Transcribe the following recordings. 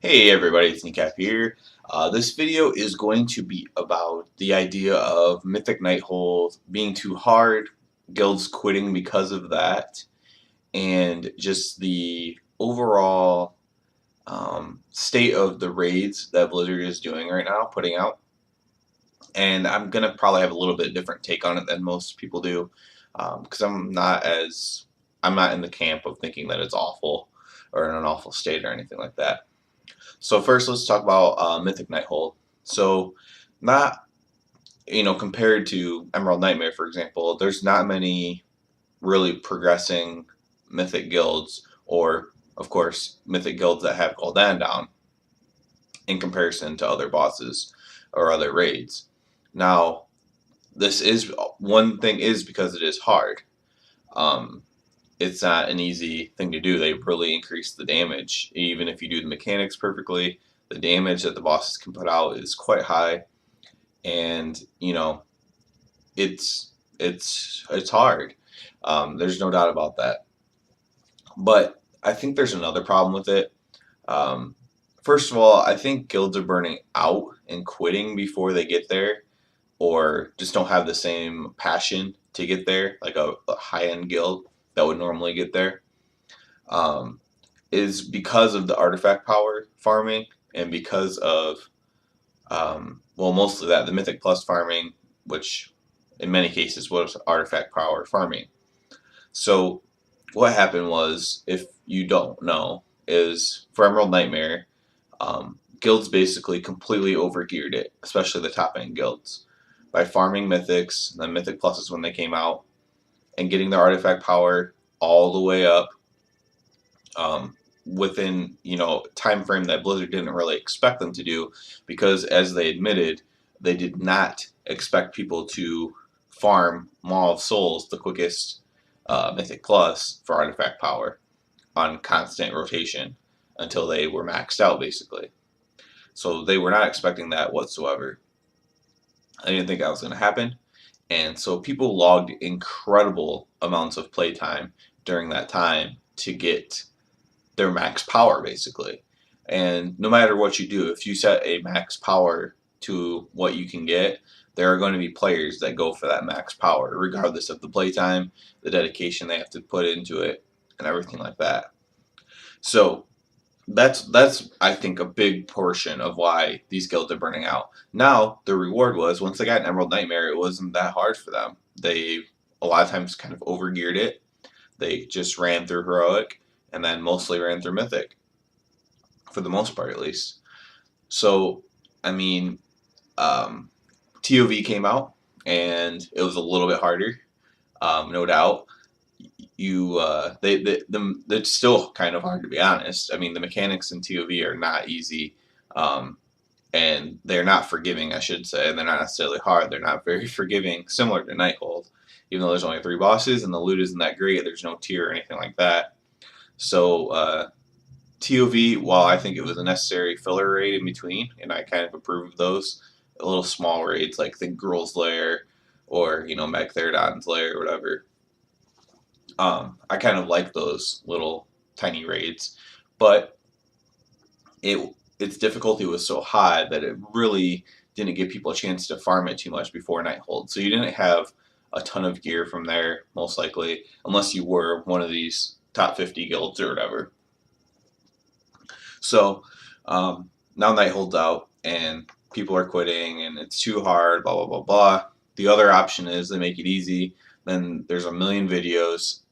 Hey everybody, it's Kneecap here. This video is going to be about the idea of Mythic Nighthold being too hard, guilds quitting because of that, and just the overall state of the raids that Blizzard is doing right now, putting out. And I'm gonna probably have a little bit different take on it than most people do, because I'm not in the camp of thinking that it's awful or in an awful state or anything like that. So first, let's talk about Mythic Nighthold. So, not compared to Emerald Nightmare, for example, there's not many really progressing Mythic guilds, or of course, Mythic guilds that have Gul'dan down in comparison to other bosses or other raids. Now, this is one thing is because it is hard. Um, it's not an easy thing to do. They really increase the damage. Even if you do the mechanics perfectly, the damage that the bosses can put out is quite high, and it's hard. There's no doubt about that. But I think there's another problem with it. Um, First of all, I think guilds are burning out and quitting before they get there, or just don't have the same passion to get there, like a high-end guild that would normally get there. um, is because of the artifact power farming and because of well, mostly that the Mythic Plus farming, which in many cases was artifact power farming. So what happened was, if you don't know, is for Emerald Nightmare, guilds basically completely overgeared it, especially the top end guilds, by farming mythics, the Mythic Pluses when they came out, and getting their artifact power all the way up, within time frame that Blizzard didn't really expect them to do, because as they admitted, they did not expect people to farm Maw of Souls, the quickest Mythic Plus for artifact power, on constant rotation until they were maxed out basically. So they were not expecting that whatsoever. I didn't think that was going to happen. And so people logged incredible amounts of playtime during that time to get their max power basically. And no matter what you do, if you set a max power to what you can get, there are going to be players that go for that max power, regardless of the playtime, the dedication they have to put into it, and everything like that. So that's I think a big portion of why these guilds are burning out. Now the reward was, once they got an Emerald Nightmare, it wasn't that hard for them. They a lot of times kind of overgeared it. They just ran through heroic and then mostly ran through mythic, for the most part at least. So, I mean, TOV came out and it was a little bit harder, no doubt. It's still kind of hard, to be honest. I mean, the mechanics in TOV are not easy, and they're not forgiving, I should say. And they're not necessarily hard. They're not very forgiving, similar to Nighthold. Even though there's only 3 bosses and the loot isn't that great, there's no tier or anything like that. So TOV, while I think it was a necessary filler raid in between, and I kind of approve of those, little small raids like the Gruul's Lair or Magtheridon's Lair or whatever. I kind of like those little tiny raids, but its difficulty was so high that it really didn't give people a chance to farm it too much before Nighthold. So you didn't have a ton of gear from there, most likely, unless you were one of these top 50 guilds or whatever. So now Nighthold's out and people are quitting and it's too hard, blah, blah, blah, blah. The other option is they make it easy. Then there's a million videos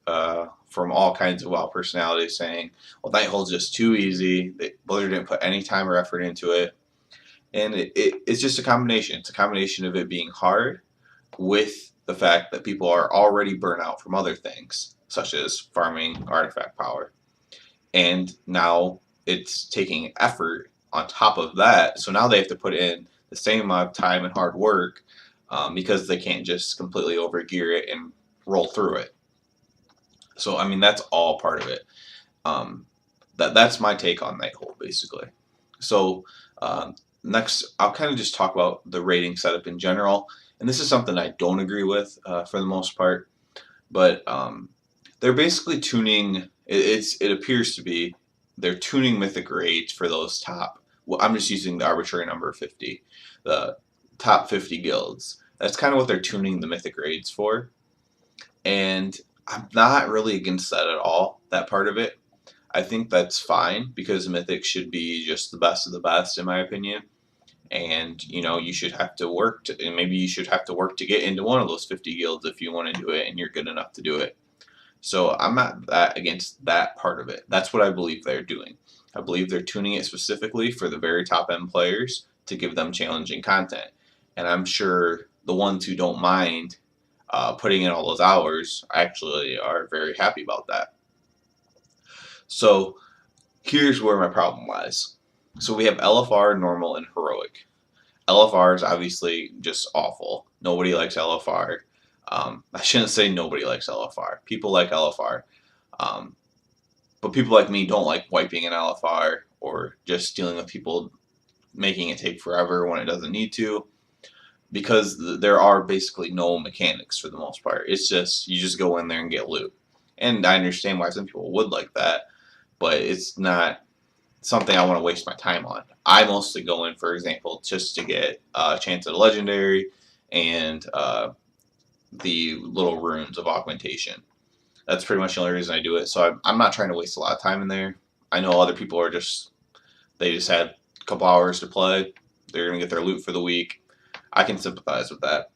from all kinds of WoW personalities saying, well, Nighthold's just too easy. Blizzard didn't put any time or effort into it. And it's just a combination. It's a combination of it being hard with the fact that people are already burnt out from other things, such as farming artifact power. And now it's taking effort on top of that. So now they have to put in the same amount of time and hard work, because they can't just completely overgear it and roll through it. So I mean, that's all part of it. That's my take on Nighthold basically. So next, I'll kind of just talk about the rating setup in general, and this is something I don't agree with for the most part. But they're basically tuning. It appears to be they're tuning mythic raids for those top. Well, I'm just using the arbitrary number of 50, the top 50 guilds. That's kind of what they're tuning the mythic raids for, and I'm not really against that at all. That part of it, I think that's fine because mythic should be just the best of the best, in my opinion. And you should have to work to, and maybe you should have to work to get into one of those 50 guilds if you want to do it, and you're good enough to do it. So I'm not that against that part of it. That's what I believe they're doing. I believe they're tuning it specifically for the very top end players to give them challenging content. And I'm sure the ones who don't mind putting in all those hours actually are very happy about that. So here's where my problem lies. So we have LFR, normal, and heroic. LFR is obviously just awful. Nobody likes LFR. I shouldn't say nobody likes LFR. People like LFR. Um, but people like me don't like wiping an LFR or just dealing with people making it take forever when it doesn't need to, because there are basically no mechanics for the most part. It's just you just go in there and get loot. And I understand why some people would like that, but it's not something I want to waste my time on. I mostly go in, for example, just to get a chance at a legendary and the little runes of augmentation. That's pretty much the only reason I do it. So I'm not trying to waste a lot of time in there. I know other people are they just had a couple hours to play. They're going to get their loot for the week. I can sympathize with that.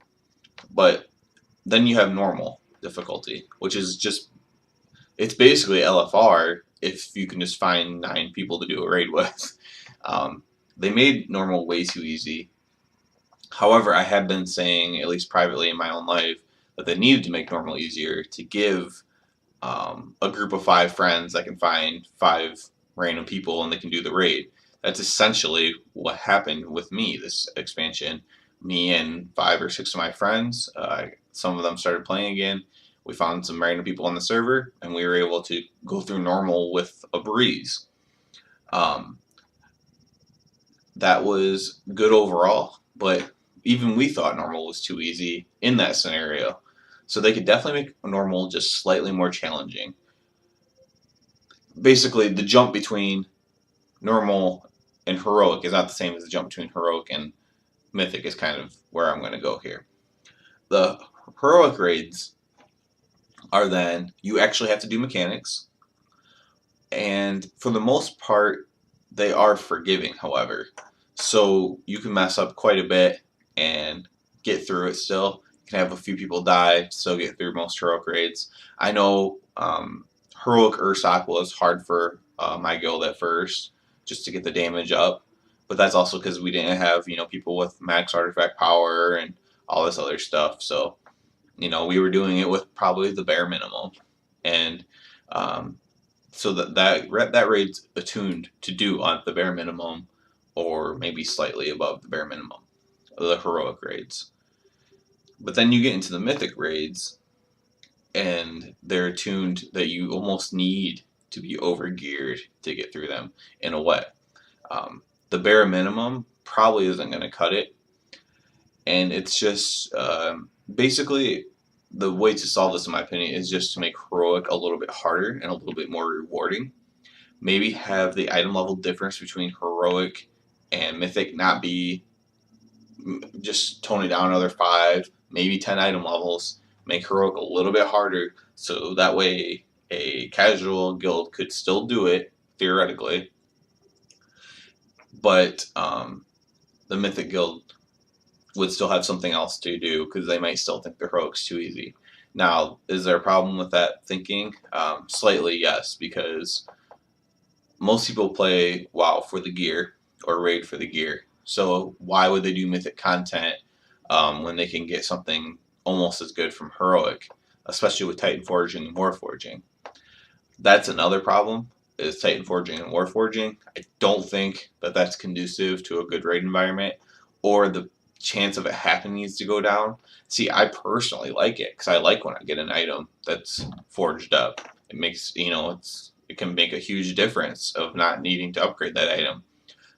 But then you have normal difficulty, which is just, it's basically LFR if you can just find 9 people to do a raid with. They made normal way too easy. However, I have been saying, at least privately in my own life, that they needed to make normal easier to give a group of 5 friends that can find 5 random people and they can do the raid. That's essentially what happened with me this expansion. Me and 5 or 6 of my friends, some of them started playing again. We found some random people on the server, and we were able to go through normal with a breeze. That was good overall, but even we thought normal was too easy in that scenario. So they could definitely make normal just slightly more challenging. Basically, the jump between normal and heroic is not the same as the jump between heroic and mythic, is kind of where I'm going to go here. The heroic raids are then you actually have to do mechanics, and for the most part they are forgiving, however. So you can mess up quite a bit and get through it still. You can have a few people die, still get through most heroic raids. I know heroic Ursoc was hard for my guild at first, just to get the damage up. But that's also because we didn't have people with max artifact power and all this other stuff. So we were doing it with probably the bare minimum, and so that raid's attuned to do on the bare minimum, or maybe slightly above the bare minimum of the heroic raids. But then you get into the mythic raids, and they're attuned that you almost need to be over geared to get through them in a way. The bare minimum probably isn't going to cut it, and it's just basically the way to solve this, in my opinion, is just to make heroic a little bit harder and a little bit more rewarding. Maybe have the item level difference between heroic and mythic not be, just tone it down another 5, maybe 10 item levels. Make heroic a little bit harder, so that way a casual guild could still do it theoretically, but the mythic guild would still have something else to do because they might still think the heroic's too easy. Now, is there a problem with that thinking? Slightly, yes, because most people play WoW for the gear or raid for the gear. So why would they do mythic content when they can get something almost as good from heroic, especially with Titan Forging and War Forging? That's another problem, is Titan Forging and War Forging. I don't think that that's conducive to a good raid environment, or the chance of it happening needs to go down. See, I personally like it because I like when I get an item that's forged up. It makes, it can make a huge difference of not needing to upgrade that item.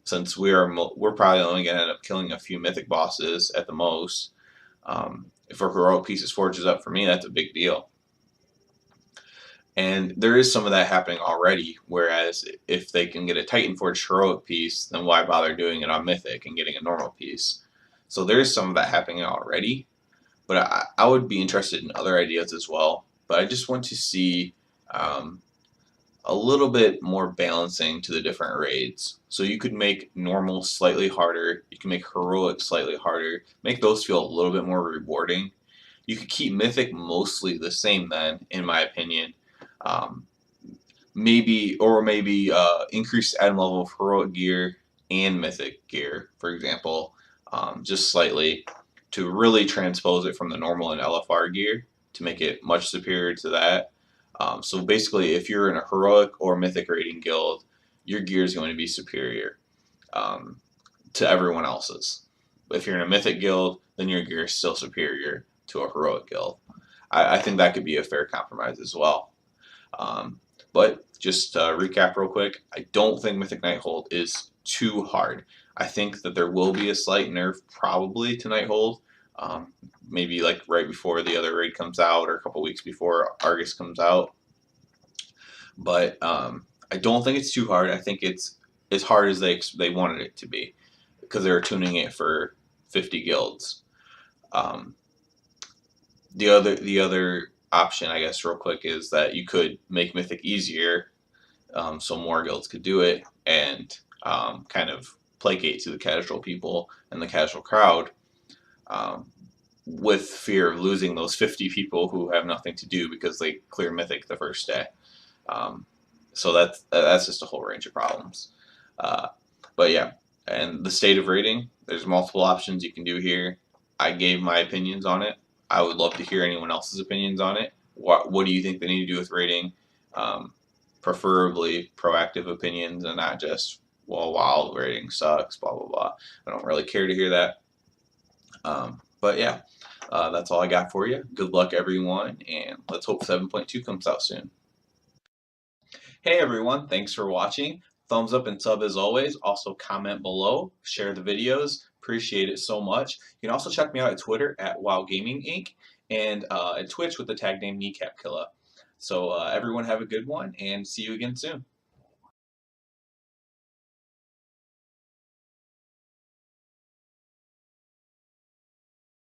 Since we're probably only going to end up killing a few mythic bosses at the most. If a heroic piece is forges up for me, that's a big deal. And there is some of that happening already, whereas if they can get a Titan Forge heroic piece, then why bother doing it on Mythic and getting a normal piece? So there is some of that happening already, but I would be interested in other ideas as well. But I just want to see um, a little bit more balancing to the different raids. So you could make normal slightly harder, you can make heroic slightly harder, make those feel a little bit more rewarding. You could keep Mythic mostly the same then, in my opinion. Um, maybe increase the item level of heroic gear and mythic gear, for example, just slightly to really transpose it from the normal and LFR gear to make it much superior to that. So basically, if you're in a heroic or mythic rating guild, your gear is going to be superior um, to everyone else's. If you're in a mythic guild, then your gear is still superior to a heroic guild. I think that could be a fair compromise as well. Um, but just recap real quick, I don't think Mythic Nighthold is too hard. I think that there will be a slight nerf probably to Nighthold, maybe like right before the other raid comes out or a couple weeks before Argus comes out. But I don't think it's too hard. I think it's as hard as they wanted it to be because they were tuning it for 50 guilds. Um, the other option, I guess, real quick, is that you could make Mythic easier, so more guilds could do it, and kind of placate to the casual people and the casual crowd, um, with fear of losing those 50 people who have nothing to do because they clear Mythic the first day. Um, so that's just a whole range of problems. Uh, but yeah, and the state of rating, there's multiple options you can do here. I gave my opinions on it. I would love to hear anyone else's opinions on it. What do you think they need to do with rating? Um, Preferably proactive opinions and not just, well, wild rating sucks, blah blah blah. I don't really care to hear that. But yeah, that's all I got for you. Good luck, everyone, and let's hope 7.2 comes out soon. Hey everyone, thanks for watching. Thumbs up and sub as always. Also comment below, share the videos. Appreciate it so much. You can also check me out at Twitter at WoW Gaming Inc. and at Twitch with the tag name Kneecap Killa. So everyone have a good one and see you again soon.